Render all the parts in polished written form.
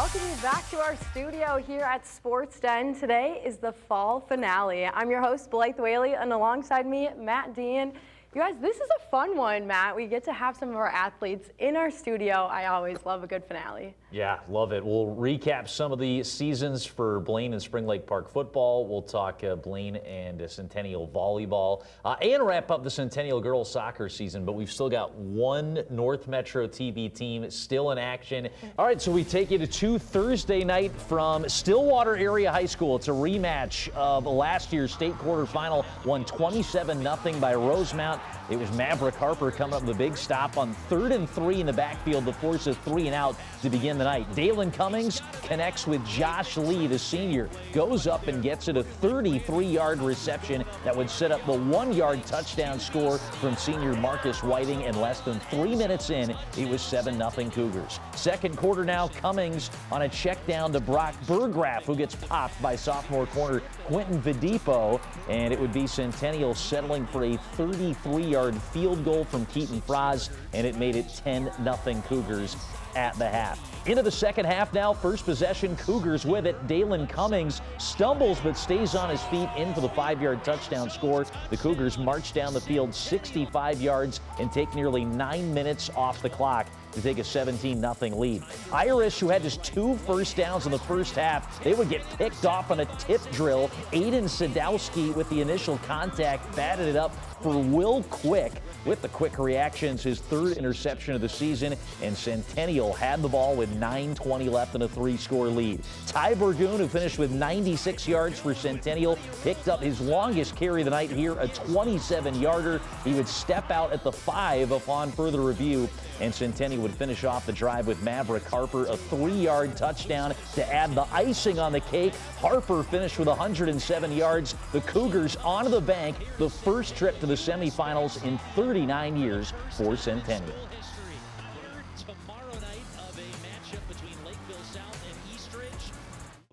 welcome you back to our studio here at Sports Den. Today is the fall finale. I'm your host, Blythe Whaley, and alongside me, Matt Dean. You guys, this is a fun one, Matt. We get to have some of our athletes in our studio. I always love a good finale. Yeah, love it. We'll recap some of the seasons for Blaine and Spring Lake Park football. We'll talk Blaine and Centennial volleyball and wrap up the Centennial girls soccer season. But we've still got one North Metro TV team still in action. All right, so we take you to Thursday night from Stillwater Area High School. It's a rematch of last year's state quarterfinal, won 27-0 by Rosemount. It was Maverick Harper coming up with a big stop on 3rd and 3 in the backfield to force a 3-and-out to begin the night. Dalen Cummings connects with Josh Lee, the senior, goes up and gets it a 33-yard reception that would set up the 1-yard touchdown score from senior Marcus Whiting, and less than 3 minutes in, it was 7-0 Cougars. Second quarter now, Cummings on a check down to Brock Burgraff, who gets popped by sophomore corner Quentin Vidipo, and it would be Centennial settling for a 33-yard field goal from Keaton Fraz, and it made it 10-0 Cougars at the half. Into the second half now, first possession, Cougars with it. Dalen Cummings stumbles but stays on his feet in for the 5-yard touchdown score. The Cougars march down the field 65 yards and take nearly 9 minutes off the clock to take a 17-0 lead. Irish, who had just 2 first downs in the first half, they would get picked off on a tip drill. Aiden Sadowski with the initial contact batted it up for Will Quick. With the quick reactions, his 3rd interception of the season, and Centennial had the ball with 9:20 left in a 3-score lead. Ty Burgoon, who finished with 96 yards for Centennial, picked up his longest carry of the night here, a 27-yarder. He would step out at the 5 upon further review, and Centennial would finish off the drive with Maverick Harper, a 3-yard touchdown to add the icing on the cake. Harper finished with 107 yards. The Cougars onto the bank, the first trip to the semifinals in 39 years for Centennial.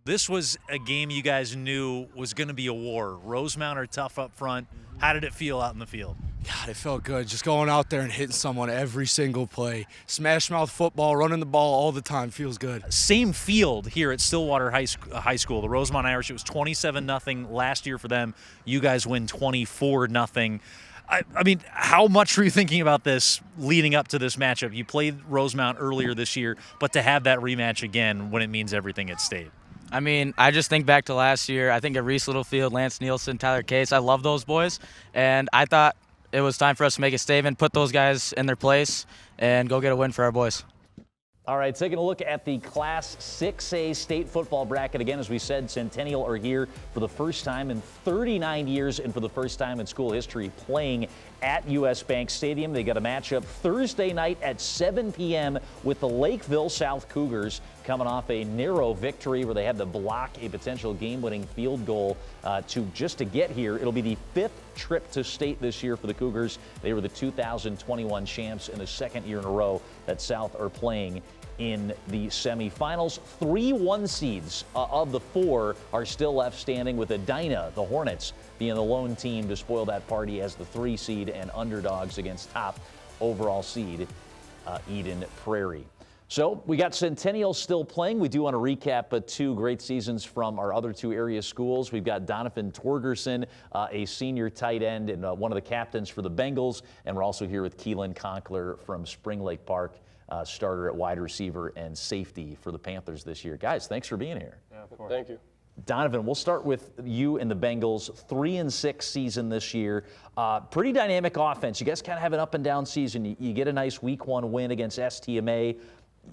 This was a game you guys knew was going to be a war. Rosemount are tough up front. How did it feel out in the field? God, it felt good. Just going out there and hitting someone every single play. Smash mouth football, running the ball all the time. Feels good. Same field here at Stillwater High School. The Rosemount Irish, it was 27-0 last year for them. You guys win 24-0. I mean, how much were you thinking about this leading up to this matchup? You played Rosemount earlier this year, but to have that rematch again when it means everything at state. I mean, I just think back to last year. I think at Reese Littlefield, Lance Nielsen, Tyler Case, I love those boys. And I thought it was time for us to make a statement, put those guys in their place, and go get a win for our boys. All right, taking a look at the Class 6A state football bracket. Again, as we said, Centennial are here for the first time in 39 years and for the first time in school history playing at U.S. Bank Stadium. They got a matchup Thursday night at 7 p.m. with the Lakeville South Cougars, coming off a narrow victory where they had to block a potential game-winning field goal to get here. It'll be the 5th trip to state this year for the Cougars. They were the 2021 champs in the 2nd year in a row that South are playing in the semifinals. 3 1 seeds of the 4 are still left standing, with Edina, the Hornets, being the lone team to spoil that party as the 3 seed and underdogs against top overall seed Eden Prairie. So we got Centennial still playing. We do want to recap 2 great seasons from our other 2 area schools. We've got Donovan Torgerson, a senior tight end and one of the captains for the Bengals. And we're also here with Keelan Conkler from Spring Lake Park, starter at wide receiver and safety for the Panthers this year. Guys, thanks for being here. Yeah, of course. Thank you. Donovan, we'll start with you and the Bengals. 3-6 season this year. Pretty dynamic offense. You guys kind of have an up and down season. You get a nice week 1 win against STMA.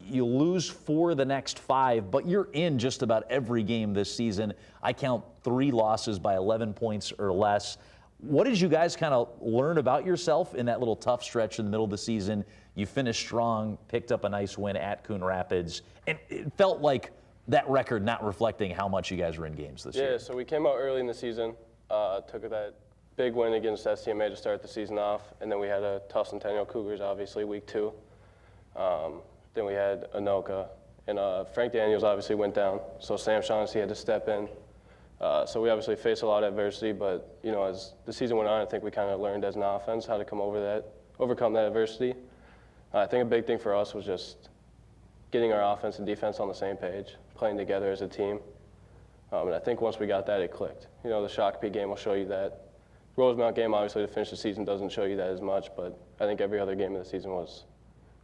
You lose 4 of the next 5, but you're in just about every game this season. I count 3 losses by 11 points or less. What did you guys kind of learn about yourself in that little tough stretch in the middle of the season? You finished strong, picked up a nice win at Coon Rapids, and it felt like that record not reflecting how much you guys were in games this year. Yeah, so we came out early in the season, took that big win against STMA to start the season off, and then we had a tough Centennial Cougars, obviously, week 2. Then we had Anoka, and Frank Daniels obviously went down, so Sam Shaughnessy had to step in. So we obviously faced a lot of adversity, but you know, as the season went on, I think we kind of learned as an offense how to overcome that adversity. I think a big thing for us was just getting our offense and defense on the same page, playing together as a team. And I think once we got that, it clicked. You know, the Shakopee game will show you that. Rosemount game, obviously, to finish the season doesn't show you that as much, but I think every other game of the season was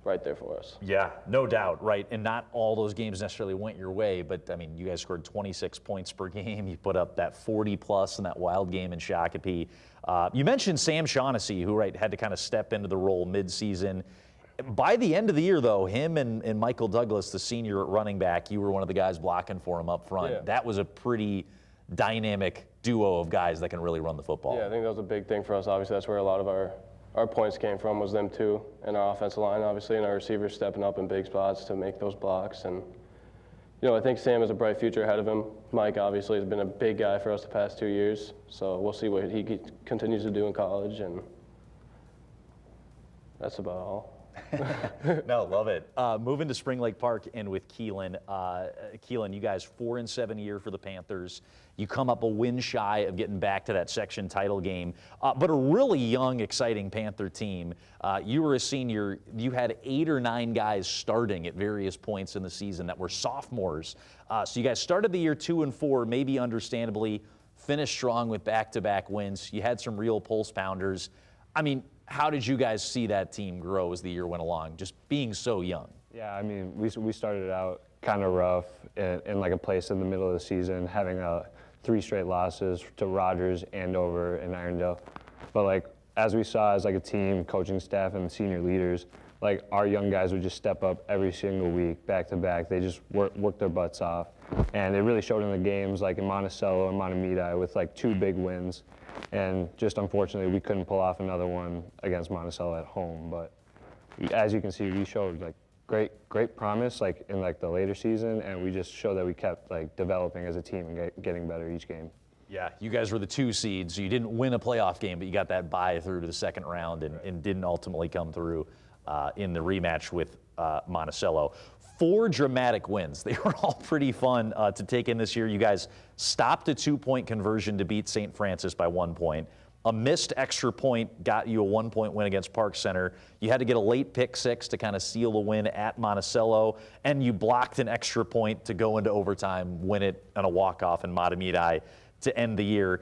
right there for us. Yeah, no doubt, right? And not all those games necessarily went your way, but I mean, you guys scored 26 points per game. You put up that 40 plus in that wild game in Shakopee. You mentioned Sam Shaughnessy, who had to kind of step into the role mid-season. By the end of the year, though, him and Michael Douglas, the senior at running back, you were one of the guys blocking for him up front. Yeah. That was a pretty dynamic duo of guys that can really run the football. Yeah, I think that was a big thing for us. Obviously, that's where a lot of our points came from, was them two, and our offensive line, obviously, and our receivers stepping up in big spots to make those blocks. And, you know, I think Sam has a bright future ahead of him. Mike, obviously, has been a big guy for us the past 2 years, so we'll see what he continues to do in college, and that's about all. No, love it. Moving to Spring Lake Park and with Keelan. Keelan, you guys 4-7 year for the Panthers. You come up a win shy of getting back to that section title game, but a really young, exciting Panther team. You were a senior. You had 8 or 9 guys starting at various points in the season that were sophomores. So you guys started the year 2-4, maybe understandably, finished strong with back-to-back wins. You had some real pulse pounders. I mean, how did you guys see that team grow as the year went along, just being so young? Yeah, I mean, we started out kind of rough in like a place in the middle of the season, having 3 straight losses to Rogers, Andover, and Irondale. But like, as we saw as like a team, coaching staff, and the senior leaders, like our young guys would just step up every single week, back to back. They just work their butts off. And it really showed in the games, like in Monticello and Mahtomedi, with like 2 big wins. And just unfortunately, we couldn't pull off another one against Monticello at home. But as you can see, we showed like great promise like in like the later season, and we just showed that we kept like developing as a team and getting better each game. Yeah, you guys were the 2 seeds. So you didn't win a playoff game, but you got that bye through to the second round and didn't ultimately come through in the rematch with Monticello. 4 dramatic wins. They were all pretty fun to take in this year. You guys stopped a 2-point conversion to beat St. Francis by 1 point. A missed extra point got you a 1-point win against Park Center. You had to get a late pick 6 to kind of seal the win at Monticello, and you blocked an extra point to go into overtime, win it on a walk-off in Mahtomedi to end the year.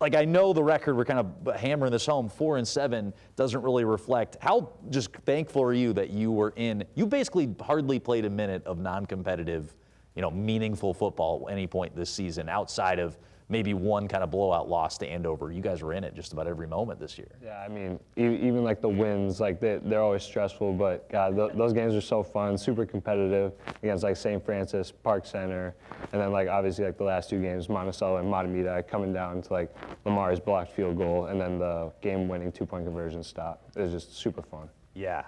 I know the record, we're kind of hammering this home, 4-7 doesn't really reflect. How just thankful are you that you were in, you basically hardly played a minute of non-competitive, meaningful football at any point this season outside of maybe one kind of blowout loss to Andover. You guys were in it just about every moment this year. Yeah, I mean, even like the wins, like they're always stressful, but God, those games are so fun, super competitive against like St. Francis, Park Center, and then like obviously like the last 2 games, Monticello and Mahtomedi, coming down to like Lamar's blocked field goal and then the game-winning 2-point conversion stop. It was just super fun. Yeah,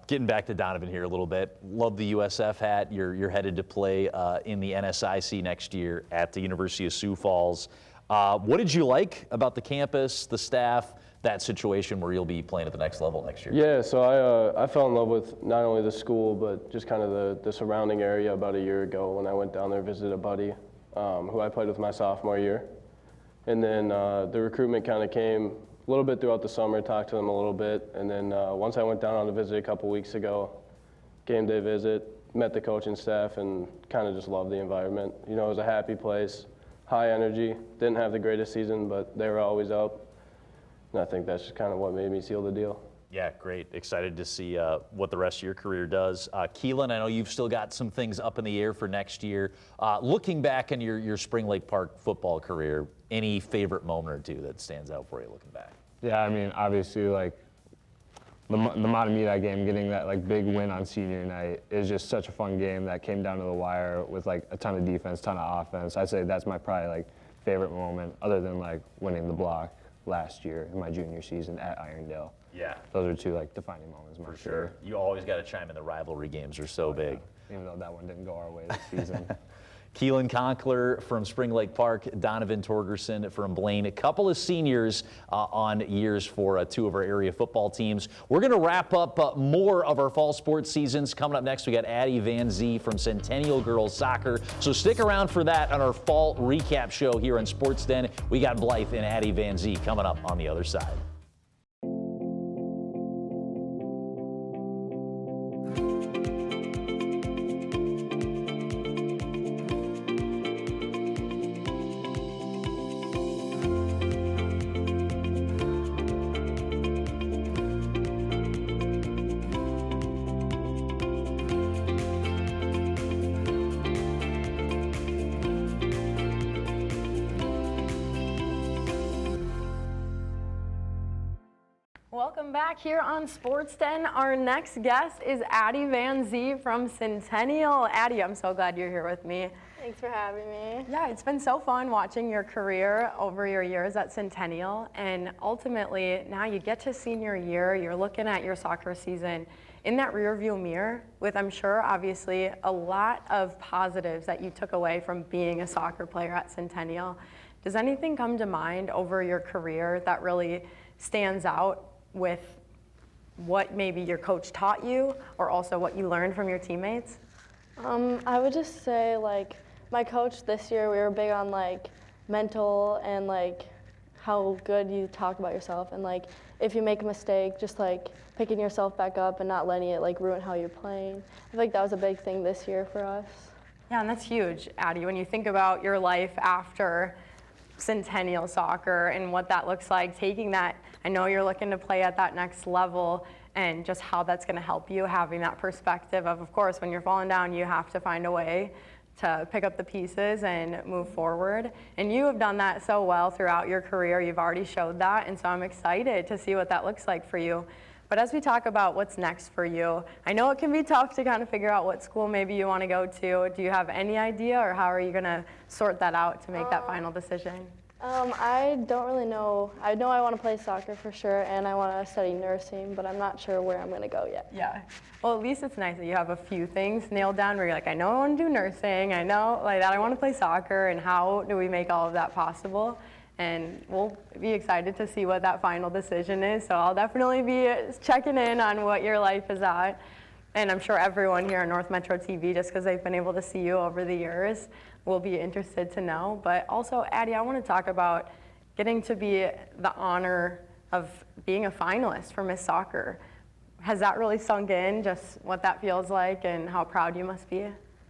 getting back to Donovan here a little bit. Love the USF hat. You're headed to play in the NSIC next year at the University of Sioux Falls. What did you like about the campus, the staff, that situation where you'll be playing at the next level next year? Yeah, so I fell in love with not only the school, but just kind of the surrounding area about a year ago when I went down there, visited a buddy who I played with my sophomore year. And then the recruitment kind of came a little bit throughout the summer, talked to them a little bit, and then once I went down on a visit a couple weeks ago, game day visit, met the coaching staff, and kind of just loved the environment. It was a happy place, high energy, didn't have the greatest season, but they were always up, and I think that's just kind of what made me seal the deal. Yeah, great. Excited to see what the rest of your career does. Keelan, I know you've still got some things up in the air for next year. Looking back in your Spring Lake Park football career, any favorite moment or 2 that stands out for you looking back? Yeah, I mean, obviously like the Mahtomedi game, getting that like big win on senior night is just such a fun game that came down to the wire with like a ton of defense, ton of offense. I'd say that's my probably like favorite moment other than like winning the block last year in my junior season at Irondale. Yeah. Those are 2 like defining moments in my career. You always got to chime in. The rivalry games are so big. Even though that one didn't go our way this season. Keelan Conkler from Spring Lake Park, Donovan Torgerson from Blaine. A couple of seniors on years for 2 of our area football teams. We're going to wrap up more of our fall sports seasons. Coming up next, we got Addie Van Zee from Centennial Girls Soccer. So stick around for that on our fall recap show here on Sports Den. We got Blythe and Addie Van Zee coming up on the other side. welcome back here on Sports Den. Our next guest is Addie Van Zee from Centennial. Addie, I'm so glad you're here with me. Thanks for having me. Yeah, it's been so fun watching your career over your years at Centennial, and ultimately now you get to senior year, you're looking at your soccer season in that rearview mirror with, I'm sure, obviously a lot of positives that you took away from being a soccer player at Centennial. Does anything come to mind over your career that really stands out with what maybe your coach taught you or also what you learned from your teammates? I would just say, like, my coach this year, we were big on, like, mental and, like, how good you talk about yourself. And, like, if you make a mistake, just, like, picking yourself back up and not letting it, like, ruin how you're playing. I feel like that was a big thing this year for us. Yeah, and that's huge, Addie, when you think about your life after Centennial soccer and what that looks like, taking that, I know you're looking to play at that next level, and just how that's going to help you, having that perspective of course, when you're falling down, you have to find a way to pick up the pieces and move forward. And you have done that so well throughout your career. You've already showed that, and so I'm excited to see what that looks like for you. But as we talk about what's next for you, I know it can be tough to kind of figure out what school maybe you want to go to. Do you have any idea, or how are you going to sort that out to make that final decision? I don't really know. I know I want to play soccer for sure, and I want to study nursing, but I'm not sure where I'm going to go yet. Yeah. Well, at least it's nice that you have a few things nailed down where you're like, I know I want to do nursing, I know like that I want to play soccer, and how do we make all of that possible? And we'll be excited to see what that final decision is. So I'll definitely be checking in on what your life is at. And I'm sure everyone here on North Metro TV, just because they've been able to see you over the years, will be interested to know. But also, Addie, I want to talk about getting to be the honor of being a finalist for Miss Soccer. Has that really sunk in, just what that feels like and how proud you must be?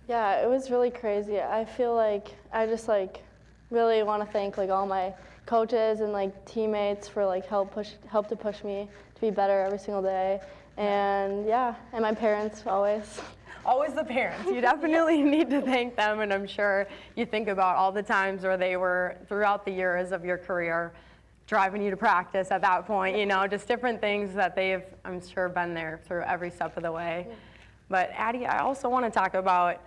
Yeah, it was really crazy. I feel like I just like really want to thank like all my coaches and like teammates for like help to push me to be better every single day. And yeah, and my parents always. Always the parents. You definitely need to thank them, and I'm sure you think about all the times where they were throughout the years of your career driving you to practice at that point, you know, just different things that they've, I'm sure, been there through every step of the way. Yeah. But Addie, I also want to talk about,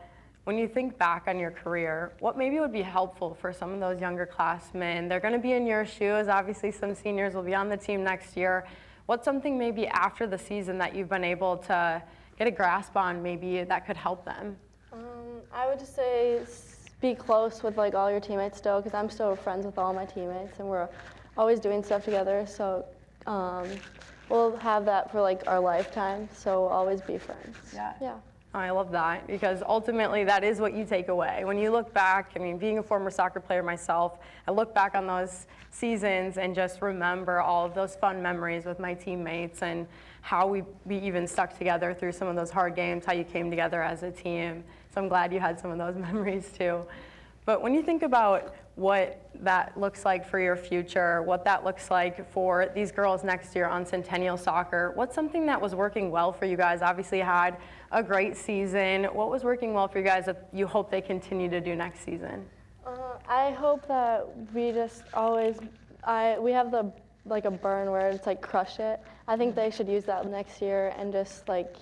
when you think back on your career, what maybe would be helpful for some of those younger classmen? They're going to be in your shoes. Obviously, some seniors will be on the team next year. What's something maybe after the season that you've been able to get a grasp on maybe that could help them? I would just say be close with like all your teammates still, because I'm still friends with all my teammates and we're always doing stuff together. So we'll have that for like our lifetime. So we'll always be friends. Yeah. I love that, because ultimately that is what you take away. When you look back, I mean, being a former soccer player myself, I look back on those seasons and just remember all of those fun memories with my teammates and how we even stuck together through some of those hard games, how you came together as a team. So I'm glad you had some of those memories too. But when you think about what that looks like for your future, what that looks like for these girls next year on Centennial Soccer, what's something that was working well for you guys? Obviously you had a great season. What was working well for you guys that you hope they continue to do next season? I hope that we just always, we have like a burn where it's like crush it. I think they should use that next year and just like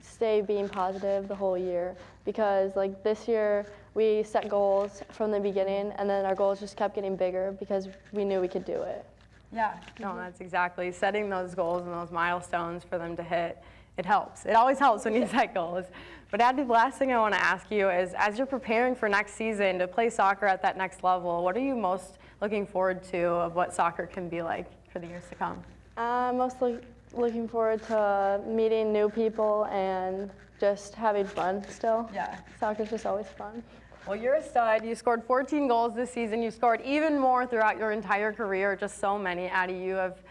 stay being positive the whole year, because like this year we set goals from the beginning and then our goals just kept getting bigger because we knew we could do it. Yeah, no, that's exactly, setting those goals and those milestones for them to hit. It helps. It always helps when you set goals. But Addie, the last thing I want to ask you is, as you're preparing for next season to play soccer at that next level, what are you most looking forward to of what soccer can be like for the years to come? I'm mostly looking forward to meeting new people and just having fun still. Yeah. Soccer's just always fun. Well, you're a stud. You scored 14 goals this season. You scored even more throughout your entire career, just so many. Addie, you have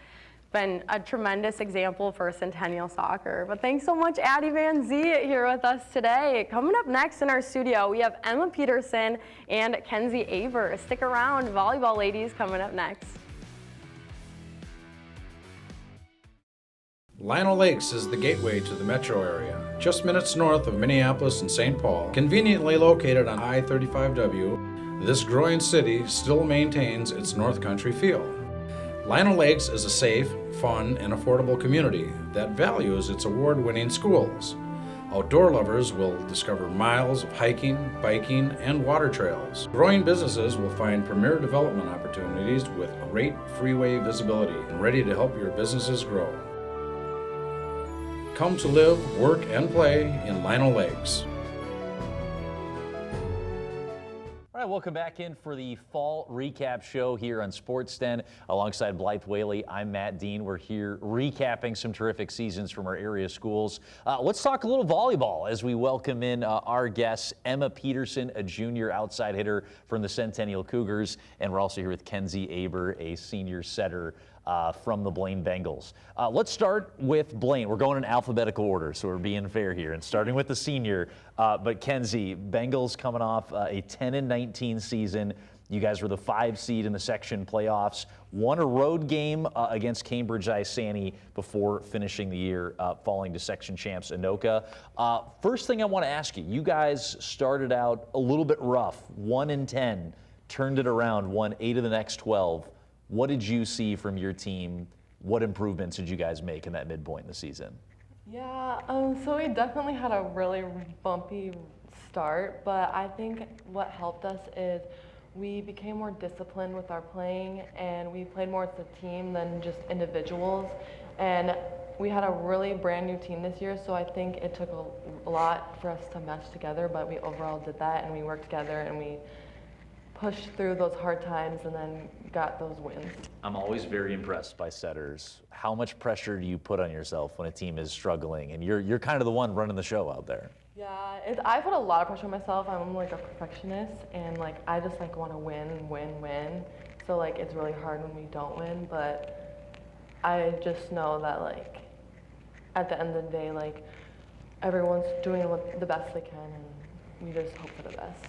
been a tremendous example for Centennial Soccer. But thanks so much, Addie Van Zee, here with us today. Coming up next in our studio, we have Emma Peterson and Kenzie Aver. Stick around, volleyball ladies coming up next. Lino Lakes is the gateway to the metro area, just minutes north of Minneapolis and St. Paul. Conveniently located on I-35W, this growing city still maintains its North Country feel. Lino Lakes is a safe, fun, and affordable community that values its award-winning schools. Outdoor lovers will discover miles of hiking, biking, and water trails. Growing businesses will find premier development opportunities with great freeway visibility and ready to help your businesses grow. Come to live, work, and play in Lino Lakes. All right, welcome back in for the fall recap show here on Sports Den. Alongside Blythe Whaley, I'm Matt Dean. We're here recapping some terrific seasons from our area schools. Let's talk a little volleyball as we welcome in our guest, Emma Peterson, a junior outside hitter from the Centennial Cougars. And we're also here with Kenzie Aber, a senior setter from the Blaine Bengals. Let's start with Blaine. We're going in alphabetical order, so we're being fair here, and starting with the senior. But Kenzie, Bengals coming off a 10-19 season. You guys were the 5 seed in the section playoffs, won a road game against Cambridge Isani before finishing the year falling to section champs Anoka. First thing I want to ask you, you guys started out a little bit rough, 1-10, turned it around, won 8 of the next 12. What did you see from your team? What improvements did you guys make in that midpoint in the season? Yeah, so we definitely had a really bumpy start, but I think what helped us is we became more disciplined with our playing, and we played more as a team than just individuals. And we had a really brand new team this year, so I think it took a lot for us to mesh together, but we overall did that, and we worked together, and we pushed through those hard times and then got those wins. I'm always very impressed by setters. How much pressure do you put on yourself when a team is struggling? And you're kind of the one running the show out there. Yeah, I put a lot of pressure on myself. I'm like a perfectionist, and like I just like want to win. So like it's really hard when we don't win, but I just know that like at the end of the day, like everyone's doing the best they can, and we just hope for the best.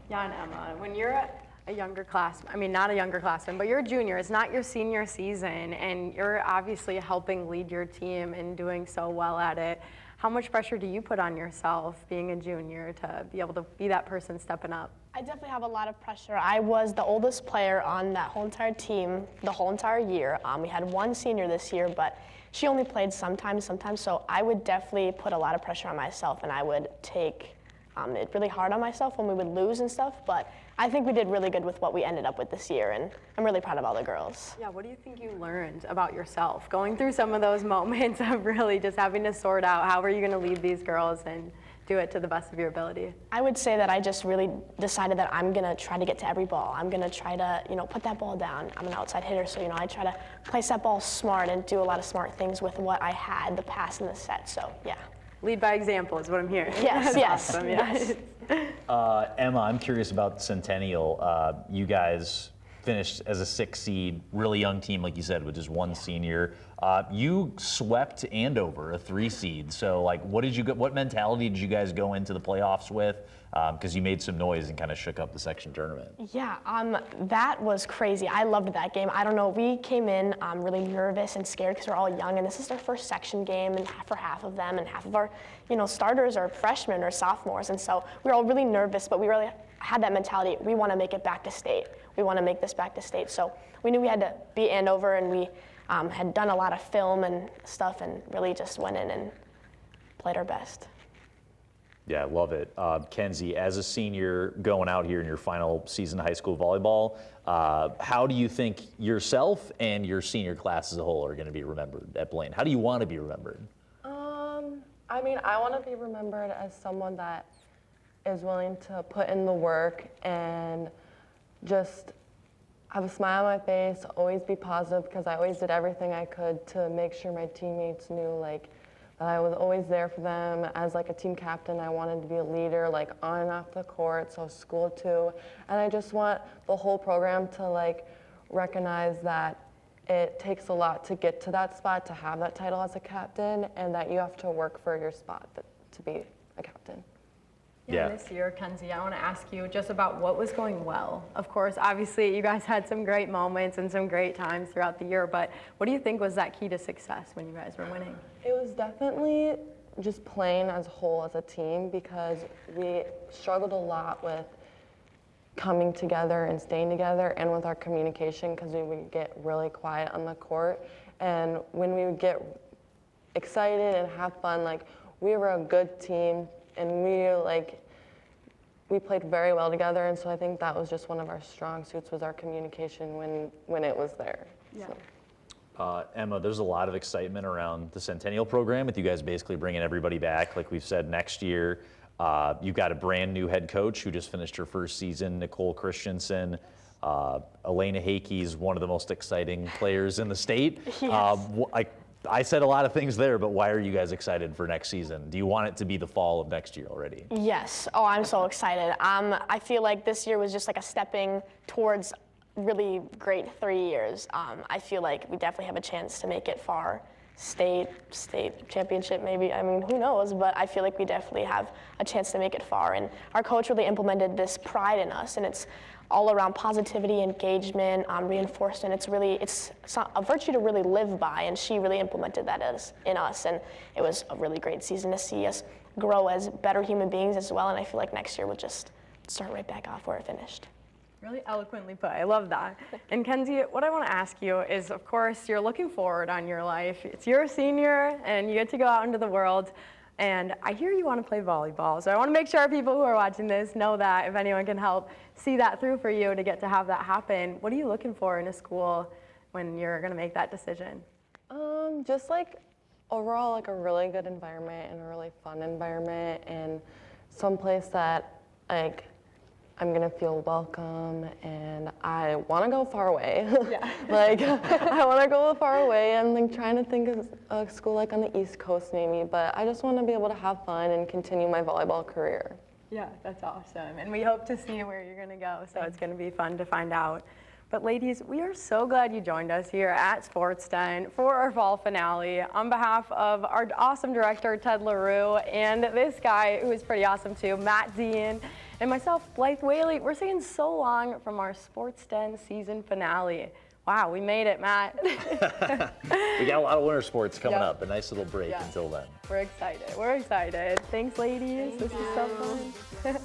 Yeah, and Emma, when you're a younger class, I mean, not a younger classman, but you're a junior, it's not your senior season, and you're obviously helping lead your team and doing so well at it. How much pressure do you put on yourself being a junior to be able to be that person stepping up? I definitely have a lot of pressure. I was the oldest player on that whole entire team the whole entire year. We had one senior this year, but she only played sometimes, so I would definitely put a lot of pressure on myself, and I would take it really hard on myself when we would lose and stuff, but I think we did really good with what we ended up with this year, and I'm really proud of all the girls. Yeah, what do you think you learned about yourself going through some of those moments of really just having to sort out how are you going to lead these girls and do it to the best of your ability? I would say that I just really decided that I'm going to try to get to every ball. I'm going to try to, put that ball down. I'm an outside hitter, so, I try to place that ball smart and do a lot of smart things with what I had, the pass and the set, so yeah. Lead by example is what I'm hearing. Yes, yes, awesome, yes. Emma, I'm curious about Centennial. You guys finished as a 6 seed, really young team, like you said, with just one senior. You swept Andover, a 3 seed. So, what mentality did you guys go into the playoffs with? Because you made some noise and kind of shook up the section tournament. Yeah, that was crazy. I loved that game. I don't know, we came in really nervous and scared because we're all young, and this is our first section game, and for half of them, and half of our, starters are freshmen or sophomores, and so we were all really nervous, but we really had that mentality. We want to make it back to state. We want to make this back to state. So we knew we had to beat Andover, and we had done a lot of film and stuff, and really just went in and played our best. Yeah, I love it. Kenzie, as a senior going out here in your final season of high school volleyball, how do you think yourself and your senior class as a whole are going to be remembered at Blaine? How do you want to be remembered? I mean, I want to be remembered as someone that is willing to put in the work and just have a smile on my face, always be positive, because I always did everything I could to make sure my teammates knew, that I was always there for them. As a team captain, I wanted to be a leader, on and off the court, so school too. And I just want the whole program to recognize that it takes a lot to get to that spot, to have that title as a captain, and that you have to work for your spot to be a captain. Yeah, this year, Kenzie, I want to ask you just about what was going well. Of course, obviously, you guys had some great moments and some great times throughout the year, but what do you think was that key to success when you guys were winning? It was definitely just playing as a whole as a team, because we struggled a lot with coming together and staying together, and with our communication, because we would get really quiet on the court. And when we would get excited and have fun, like, we were a good team, and we played very well together. And so I think that was just one of our strong suits, was our communication when it was there. Yeah. So. Emma, there's a lot of excitement around the Centennial program with you guys basically bringing everybody back. Like we've said, next year, you've got a brand new head coach who just finished her first season, Nicole Christensen. Elena Hakey's one of the most exciting players in the state. Yes. I said a lot of things there, but why are you guys excited for next season? Do you want it to be the fall of next year already? Yes. Oh, I'm so excited. I feel like this year was just like a stepping towards really great 3 years. I feel like we definitely have a chance to make it far. State championship maybe. I mean, who knows? But I feel like we definitely have a chance to make it far. And our coach really implemented this pride in us, and it's all around positivity, engagement, reinforcement. It's a virtue to really live by, and she really implemented that in us. And it was a really great season to see us grow as better human beings as well. And I feel like next year we'll just start right back off where it finished. Really eloquently put. I love that. And Kenzie, what I want to ask you is, of course, you're looking forward on your life. It's you're a senior, and you get to go out into the world. And I hear you want to play volleyball. So I want to make sure people who are watching this know that, if anyone can help see that through for you to get to have that happen. What are you looking for in a school when you're going to make that decision? Just like overall, like a really good environment and a really fun environment, and someplace that like I'm gonna feel welcome, and I want to go far away. Yeah. Like I want to go far away. I'm like trying to think of a school like on the East Coast maybe, but I just want to be able to have fun and continue my volleyball career. Yeah, that's awesome. And we hope to see where you're going to go, so it's going to be fun to find out. But ladies, we are so glad you joined us here at Sports Den for our fall finale. On behalf of our awesome director, Ted LaRue, and this guy who is pretty awesome too, Matt Dean, and myself, Blythe Whaley, we're saying so long from our Sports Den season finale. Wow, we made it, Matt. We got a lot of winter sports coming up. A nice little break Yeah. until then. We're excited. We're excited. Thanks, ladies. This is so fun.